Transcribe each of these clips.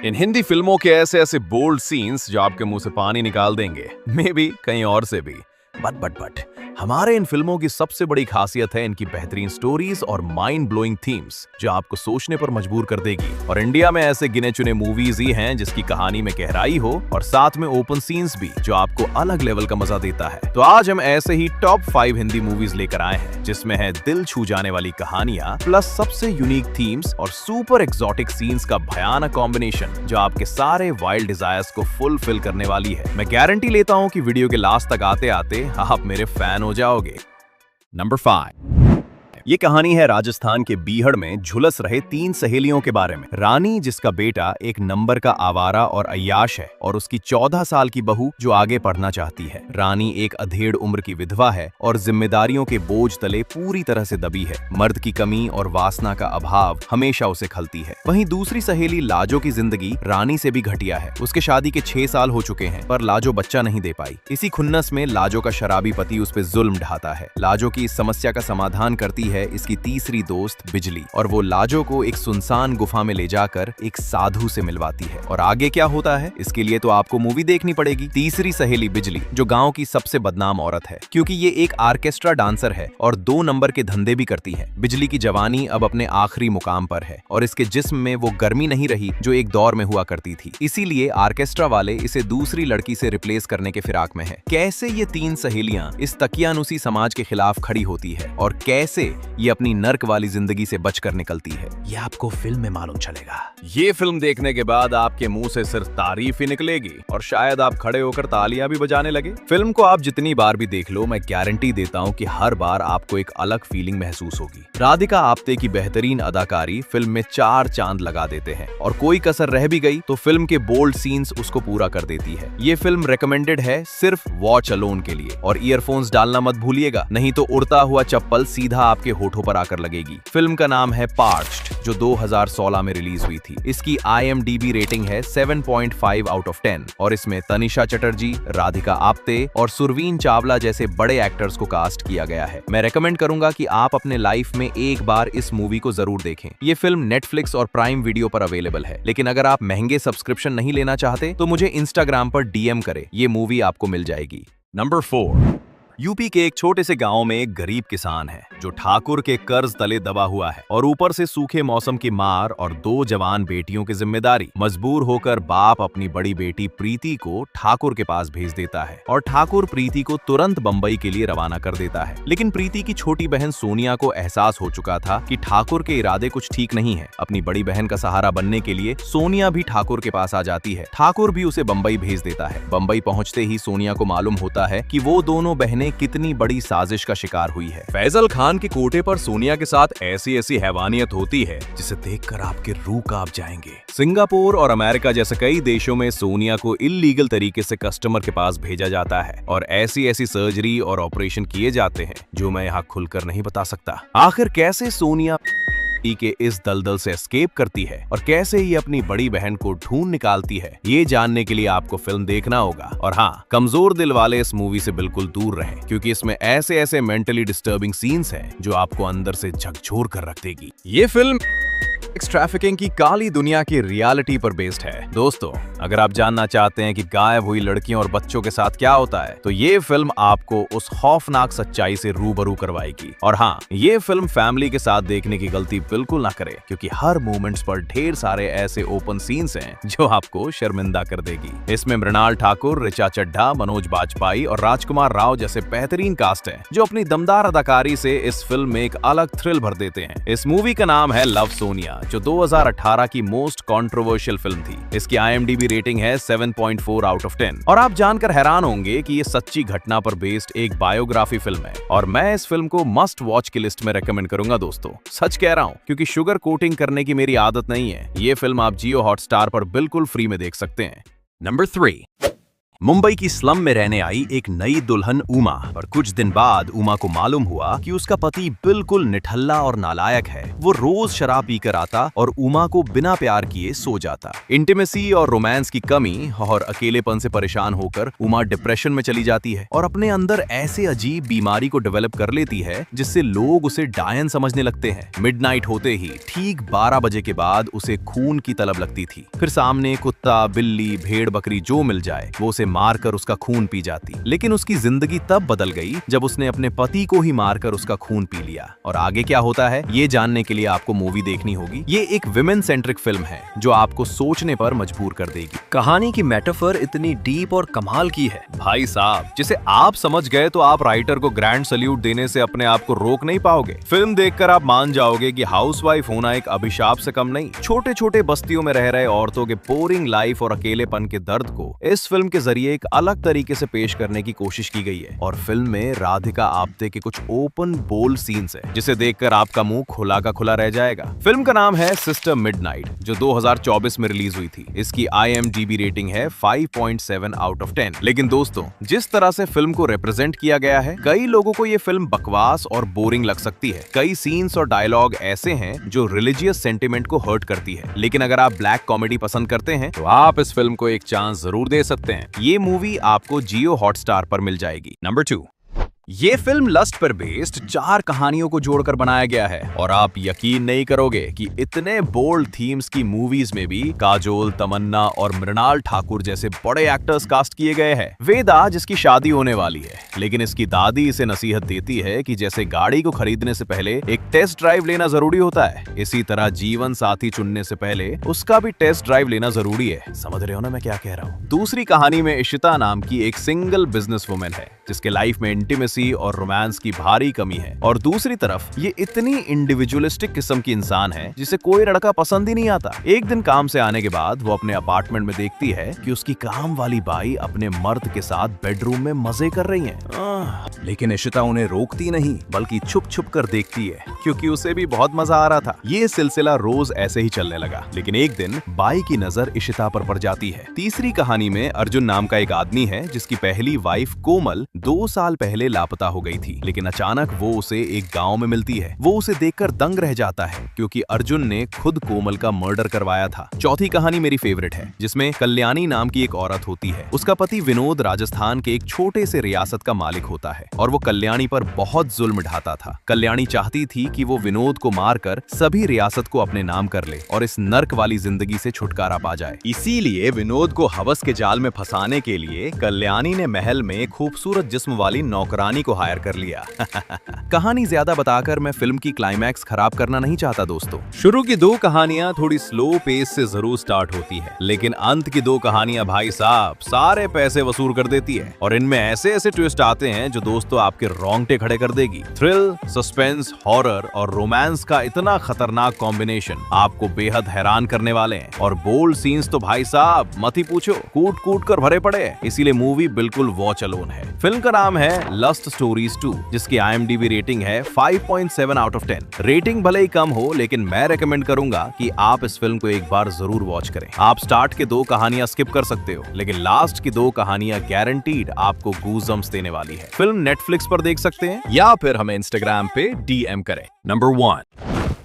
इन हिंदी फिल्मों के ऐसे ऐसे बोल्ड सीन्स जो आपके मुंह से पानी निकाल देंगे, मे बी कहीं और से भी। बट हमारे इन फिल्मों की सबसे बड़ी खासियत है इनकी बेहतरीन स्टोरीज और माइंड ब्लोइंग थीम्स जो आपको सोचने पर मजबूर कर देगी। और इंडिया में ऐसे गिने चुने मूवीज ही हैं जिसकी कहानी में गहराई हो और साथ में ओपन सीन्स भी जो आपको अलग लेवल का मजा देता है। तो आज हम ऐसे ही टॉप 5 हिंदी मूवीज लेकर आए हैं जिसमें है दिल छू जाने वाली कहानियां प्लस सबसे यूनिक थीम्स और सुपर एक्सोटिक सीन्स का भयानक कॉम्बिनेशन जो आपके सारे वाइल्ड डिजायर्स को फुलफिल करने वाली है। मैं गारंटी लेता हूं कि वीडियो के लास्ट तक आते आते आप मेरे फैन हो जाओगे। नंबर 5। ये कहानी है राजस्थान के बीहड़ में झुलस रहे 3 सहेलियों के बारे में। रानी जिसका बेटा एक नंबर का आवारा और अय्याश है और उसकी 14 साल की बहू जो आगे पढ़ना चाहती है। रानी एक अधेड़ उम्र की विधवा है और जिम्मेदारियों के बोझ तले पूरी तरह से दबी है। मर्द की कमी और वासना का अभाव हमेशा उसे खलती है। वहीं दूसरी सहेली लाजो की जिंदगी रानी से भी घटिया है। उसके शादी के 6 साल हो चुके हैं पर लाजो बच्चा नहीं दे पाई। इसी खुन्नस में लाजो का शराबी पति उस पर जुल्म ढाता है। लाजो की इस समस्या का समाधान करती है इसकी तीसरी दोस्त बिजली और वो लाजो को एक सुनसान गुफा में ले जाकर एक साधु से मिलवाती है। और आगे क्या होता है इसके लिए तो आपको मूवी देखनी पड़ेगी। तीसरी सहेली बिजली जो गांव की सबसे बदनाम औरत है क्योंकि ये एक आर्केस्ट्रा डांसर है और 2 नंबर के धंधे भी करती है। बिजली की जवानी अब अपने आखिरी मुकाम पर है और इसके जिस्म में वो गर्मी नहीं रही जो एक दौर में हुआ करती थी। इसीलिए आर्केस्ट्रा वाले इसे दूसरी लड़की से रिप्लेस करने के फिराक में है। कैसे ये 3 सहेलियां इस तकियानुसी समाज के खिलाफ खड़ी होती है और कैसे ये अपनी नर्क वाली जिंदगी से बचकर निकलती है ये आपको फिल्म में मालूम चलेगा। ये फिल्म देखने के बाद आपके मुंह से सिर्फ तारीफ ही निकलेगी और शायद आप खड़े होकर तालियां भी बजाने लगे। फिल्म को आप जितनी बार भी देख लो मैं गारंटी देता हूं कि हर बार आपको एक अलग फीलिंग महसूस होगी। राधिका आप्टे की बेहतरीन अदाकारी फिल्म में 4 चांद लगा देते हैं और कोई कसर रह भी गई तो फिल्म के बोल्ड सीन्स उसको पूरा कर देती है। ये फिल्म रिकमेंडेड है सिर्फ वॉच अलोन के लिए और ईयरफोन्स डालना मत भूलिएगा नहीं तो उड़ता हुआ चप्पल सीधा आपके होठों पर आकर लगेगी। फिल्म का नाम है पार्च्ड जो 2016 में रिलीज हुई थी। इसकी IMDb रेटिंग है 7.5 आउट ऑफ 10 और इसमें तनिषा चटर्जी, राधिका आप्टे और सुरवीन चावला जैसे बड़े एक्टर्स को कास्ट किया गया है। मैं रेकमेंड करूंगा कि आप अपने लाइफ में एक बार इस मूवी को जरूर देखें। ये फिल्म नेटफ्लिक्स और प्राइम वीडियो पर अवेलेबल है लेकिन अगर आप महंगे सब्सक्रिप्शन नहीं लेना चाहते तो मुझे इंस्टाग्राम पर DM करें, ये मूवी आपको मिल जाएगी। नंबर 4। यूपी के एक छोटे से गांव में एक गरीब किसान है जो ठाकुर के कर्ज तले दबा हुआ है और ऊपर से सूखे मौसम की मार और 2 जवान बेटियों की जिम्मेदारी। मजबूर होकर बाप अपनी बड़ी बेटी प्रीति को ठाकुर के पास भेज देता है और ठाकुर प्रीति को तुरंत बंबई के लिए रवाना कर देता है। लेकिन प्रीति की छोटी बहन सोनिया को एहसास हो चुका था कि ठाकुर के इरादे कुछ ठीक नहीं है। अपनी बड़ी बहन का सहारा बनने के लिए सोनिया भी ठाकुर के पास आ जाती है। ठाकुर भी उसे बंबई भेज देता है। बंबई पहुंचते ही सोनिया को मालूम होता है कि वो दोनों बहनें कितनी बड़ी साजिश का शिकार हुई है। फैजल खान के कोटे पर सोनिया के साथ ऐसी ऐसी हैवानियत होती है जिसे देखकर आपके रूह कांप जाएंगे। सिंगापुर और अमेरिका जैसे कई देशों में सोनिया को इल्लीगल तरीके से कस्टमर के पास भेजा जाता है और ऐसी ऐसी सर्जरी और ऑपरेशन किए जाते हैं जो मैं यहाँ खुलकर नहीं बता सकता। आखिर कैसे सोनिया के इस दलदल से एस्केप करती है और कैसे ही अपनी बड़ी बहन को ढूंढ निकालती है ये जानने के लिए आपको फिल्म देखना होगा। और हाँ, कमजोर दिल वाले इस मूवी से बिल्कुल दूर रहें क्योंकि इसमें ऐसे ऐसे मेंटली डिस्टर्बिंग सीन्स हैं जो आपको अंदर से झकझोर कर रख देगी। ये फिल्म सेक्स ट्रैफिकिंग की काली दुनिया की रियलिटी पर बेस्ड है। दोस्तों, अगर आप जानना चाहते हैं कि गायब हुई लड़कियों और बच्चों के साथ क्या होता है तो ये फिल्म आपको उस खौफनाक सच्चाई से रूबरू करवाएगी। और हाँ, ये फिल्म फैमिली के साथ देखने की गलती बिल्कुल ना करें क्योंकि हर मोमेंट्स पर ढेर सारे ऐसे ओपन सीन्स हैं जो आपको शर्मिंदा कर देगी। इसमें मृणाल ठाकुर, ऋचा चड्ढा, मनोज बाजपेयी और राजकुमार राव जैसे बेहतरीन कास्ट है जो अपनी दमदार अदाकारी से इस फिल्म में एक अलग थ्रिल भर देते हैं। इस मूवी का नाम है लव सोनिया जो 2018 की मोस्ट कंट्रोवर्शियल फिल्म थी। इसकी IMDb रेटिंग है 7.4 आउट ऑफ 10 और आप जानकर हैरान होंगे कि ये सच्ची घटना पर बेस्ड एक बायोग्राफी फिल्म है और मैं इस फिल्म को मस्ट वॉच की लिस्ट में रेकमेंड करूंगा। दोस्तों, सच कह रहा हूं क्योंकि शुगर कोटिंग करने की मेरी आदत नहीं है। ये फिल्म आप जियो हॉटस्टार पर बिल्कुल फ्री में देख सकते हैं। नंबर 3। मुंबई की स्लम में रहने आई एक नई दुल्हन उमा, और कुछ दिन बाद उमा को मालूम हुआ कि उसका पति बिल्कुल निठल्ला और नालायक है। वो रोज शराब पीकर आता और उमा को बिना प्यार किए सो जाता। इंटीमेसी और रोमांस की कमी और अकेलेपन से परेशान होकर उमा डिप्रेशन में चली जाती है और अपने अंदर ऐसे अजीब बीमारी को डेवलप कर लेती है जिससे लोग उसे डायन समझने लगते हैं। मिडनाइट होते ही ठीक 12 बजे के बाद उसे खून की तलब लगती थी। फिर सामने कुत्ता, बिल्ली, भेड़, बकरी जो मिल जाए वो उसे मारकर उसका खून पी जाती। लेकिन उसकी जिंदगी तब बदल गई जब उसने अपने पति को ही मारकर उसका खून पी लिया। और आगे क्या होता है ये जानने के लिए आपको मूवी देखनी होगी। ये एक विमेन सेंट्रिक फिल्म है जो आपको सोचने पर मजबूर कर देगी। कहानी की मेटाफर इतनी डीप और कमाल की है भाई साहब, जिसे आप समझ गए तो आप राइटर को ग्रैंड सैल्यूट देने से अपने आप को रोक नहीं पाओगे। फिल्म देखकर आप मान जाओगे कि हाउसवाइफ होना एक अभिशाप से कम नहीं। छोटे छोटे बस्तियों में रह रहे औरतों के बोरिंग लाइफ और अकेलेपन के दर्द को इस फिल्म के जरिए एक अलग तरीके से पेश करने की कोशिश की गई है। और फिल्म में राधिका आप्टे के कुछ ओपन बोल्ड सीन्स है जिसे देखकर आपका मुंह खुला का खुला रह जाएगा। फिल्म का नाम है सिस्टर मिडनाइट, जो 2024 में रिलीज हुई थी। इसकी IMDb रेटिंग है 5.7 आउट ऑफ 10। लेकिन दोस्तों, जिस तरह से फिल्म को रिप्रेजेंट किया गया है, कई लोगों को ये फिल्म बकवास और बोरिंग लग सकती है। कई सीन्स और डायलॉग ऐसे हैं जो रिलीजियस सेंटिमेंट को हर्ट करती है। लेकिन अगर आप ब्लैक कॉमेडी पसंद करते हैं तो आप इस फिल्म को एक चांस जरूर दे सकते हैं। ये मूवी आपको जियो हॉटस्टार पर मिल जाएगी। नंबर 2, ये फिल्म लस्ट पर बेस्ड 4 कहानियों को जोड़कर बनाया गया है। और आप यकीन नहीं करोगे कि इतने बोल्ड थीम्स की मूवीज में भी काजोल, तमन्ना और मृणाल ठाकुर जैसे बड़े एक्टर्स कास्ट किए गए हैं। वेदा, जिसकी शादी होने वाली है, लेकिन इसकी दादी इसे नसीहत देती है कि जैसे गाड़ी को खरीदने से पहले एक टेस्ट ड्राइव लेना जरूरी होता है, इसी तरह जीवन साथी चुनने से पहले उसका भी टेस्ट ड्राइव लेना जरूरी है। समझ रहे हो ना मैं क्या कह रहा हूँ। दूसरी कहानी में इशिता नाम की एक सिंगल बिजनेस वुमेन है जिसके लाइफ में इंटीमेसी और रोमांस की भारी कमी है। और दूसरी तरफ ये इतनी इंडिविजुअलिस्टिक किस्म की इंसान है जिसे कोई लड़का पसंद ही नहीं आता। एक दिन काम से आने के बाद वो अपने अपार्टमेंट में देखती है कि उसकी काम वाली बाई अपने मर्द के साथ बेडरूम में मजे कर रही है। लेकिन इशिता उन्हें रोकती नहीं बल्कि छुप छुप कर देखती है क्योंकि उसे भी बहुत मजा आ रहा था। ये सिलसिला रोज ऐसे ही चलने लगा। लेकिन एक दिन बाई की नजर इशिता पर पड़ जाती है। तीसरी कहानी में अर्जुन नाम का एक आदमी है जिसकी पहली वाइफ कोमल 2 साल पहले लापता हो गई थी। लेकिन अचानक वो उसे एक गांव में मिलती है। वो उसे देखकर दंग रह जाता है क्योंकि अर्जुन ने खुद कोमल का मर्डर करवाया था। चौथी कहानी मेरी फेवरेट है जिसमें कल्याणी नाम की एक औरत होती है। उसका पति विनोद राजस्थान के एक छोटे से रियासत का मालिक होता है और वो कल्याणी पर बहुत जुल्म ढाता था। कल्याणी चाहती थी कि वो विनोद को मारकर सभी रियासत को अपने नाम कर ले और इस नर्क वाली जिंदगी से छुटकारा पा जाए। इसीलिए विनोद को हवस के जाल में फंसाने के लिए कल्याणी ने महल में खूबसूरत जिस्म वाली नौकरानी को हायर कर लिया। कहानी ज्यादा बताकर मैं फिल्म की क्लाइमैक्स खराब करना नहीं चाहता दोस्तों। शुरू की 2 कहानियां थोड़ी स्लो पेस से जरूर स्टार्ट होती है, लेकिन अंत की 2 कहानियां भाई साहब सारे पैसे वसूल कर देती है। और इनमें ऐसे ऐसे ट्विस्ट आते हैं जो दोस्तों आपके रोंगटे खड़े कर देगी। थ्रिल, सस्पेंस, हॉरर और रोमांस का इतना खतरनाक कॉम्बिनेशन आपको बेहद हैरान करने वाले हैं। और बोल्ड सीन्स तो भाई साहब मत ही पूछो, कूट कूट कर भरे पड़े हैं। इसीलिए मूवी बिल्कुल वॉच अलोन है। फिल्म का नाम है लस्ट स्टोरीज 2, जिसकी IMDb रेटिंग है 5.7 आउट ऑफ 10। रेटिंग भले ही कम हो, लेकिन मैं रेकमेंड करूंगा कि आप इस फिल्म को एक बार जरूर वॉच करें। आप स्टार्ट के 2 कहानियां स्किप कर सकते हो, लेकिन लास्ट की 2 कहानियां गारंटीड आपको गूज़बम्प्स देने वाली है। फिल्म नेटफ्लिक्स पर देख सकते हैं या फिर हमें इंस्टाग्राम पे DM करें। नंबर 1,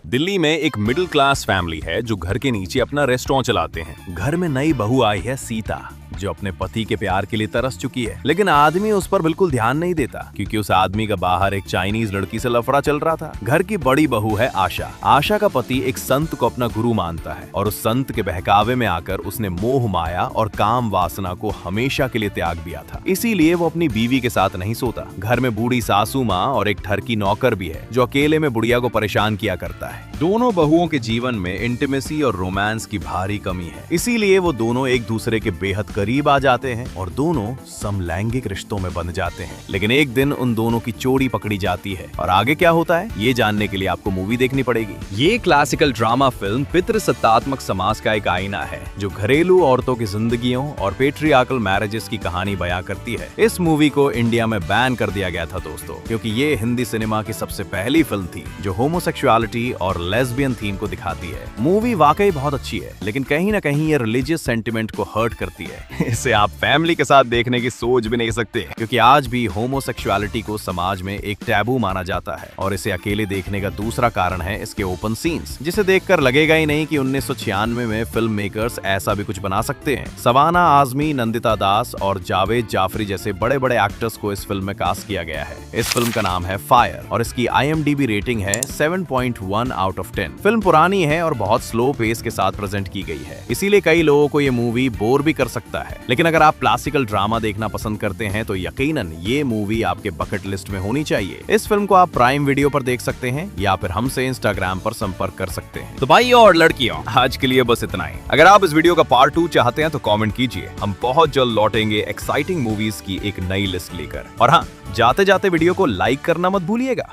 दिल्ली में एक मिडिल क्लास फैमिली है जो घर के नीचे अपना रेस्टोरेंट चलाते हैं। घर में नई बहू आई है सीता, जो अपने पति के प्यार के लिए तरस चुकी है। लेकिन आदमी उस पर बिल्कुल ध्यान नहीं देता क्योंकि उस आदमी का बाहर एक चाइनीज लड़की से लफड़ा चल रहा था। घर की बड़ी बहू है आशा। आशा का पति एक संत को अपना गुरु मानता है और उस संत के बहकावे में आकर उसने मोह माया और काम वासना को हमेशा के लिए त्याग दिया था। इसीलिए वो अपनी बीवी के साथ नहीं सोता। घर में बूढ़ी सासू माँ और एक ठरकी नौकर भी है जो अकेले में बुढ़िया को परेशान किया करता है। दोनों बहुओं के जीवन में इंटीमेसी और रोमांस की भारी कमी है। इसीलिए वो दोनों एक दूसरे के बेहद करीब आ जाते हैं और दोनों समलैंगिक रिश्तों में बंध जाते हैं। लेकिन एक दिन उन दोनों की चोरी पकड़ी जाती है और आगे क्या होता है ये जानने के लिए आपको मूवी देखनी पड़ेगी। ये क्लासिकल ड्रामा फिल्म पितृसत्तात्मक समाज का एक आईना है जो घरेलू औरतों की जिंदगियों और पेट्रियार्कल मैरिजेस की कहानी बयां करती है। इस मूवी को इंडिया में बैन कर दिया गया था दोस्तों, क्योंकि ये हिंदी सिनेमा की सबसे पहली फिल्म थी जो होमोसेक्सुअलिटी और लेस्बियन थीम को दिखाती है। मूवी वाकई बहुत अच्छी है, लेकिन कहीं ना कहीं ये रिलीजियस सेंटिमेंट को हर्ट करती है। इसे आप फैमिली के साथ देखने की सोच भी नहीं सकते, क्योंकि आज भी होमोसेक्सुअलिटी को समाज में एक टैबू माना जाता है। और इसे अकेले देखने का दूसरा कारण है इसके ओपन सीन्स, जिसे देखकर लगेगा ही नहीं कि 1996 में फिल्म मेकर्स ऐसा भी कुछ बना सकते हैं। सवाना आजमी, नंदिता दास और जावेद जाफरी जैसे बड़े बड़े एक्टर्स को इस फिल्म में कास्ट किया गया है। इस फिल्म का नाम है फायर और इसकी IMDb रेटिंग है 7.1 आउट ऑफ 10। फिल्म पुरानी है और बहुत स्लो पेस के साथ प्रेजेंट की गई है, इसीलिए कई लोगों को ये मूवी बोर भी कर सकता है। लेकिन अगर आप क्लासिकल ड्रामा देखना पसंद करते हैं तो यकीनन ये मूवी आपके बकेट लिस्ट में होनी चाहिए। इस फिल्म को आप प्राइम वीडियो पर देख सकते हैं या फिर हमसे इंस्टाग्राम पर संपर्क कर सकते हैं। तो भाई और लड़कियों, आज के लिए बस इतना ही। अगर आप इस वीडियो का पार्ट 2 चाहते हैं तो कमेंट कीजिए, हम बहुत जल्द लौटेंगे एक्साइटिंग मूवीज की एक नई लिस्ट लेकर। और हाँ, जाते जाते वीडियो को लाइक करना मत भूलिएगा।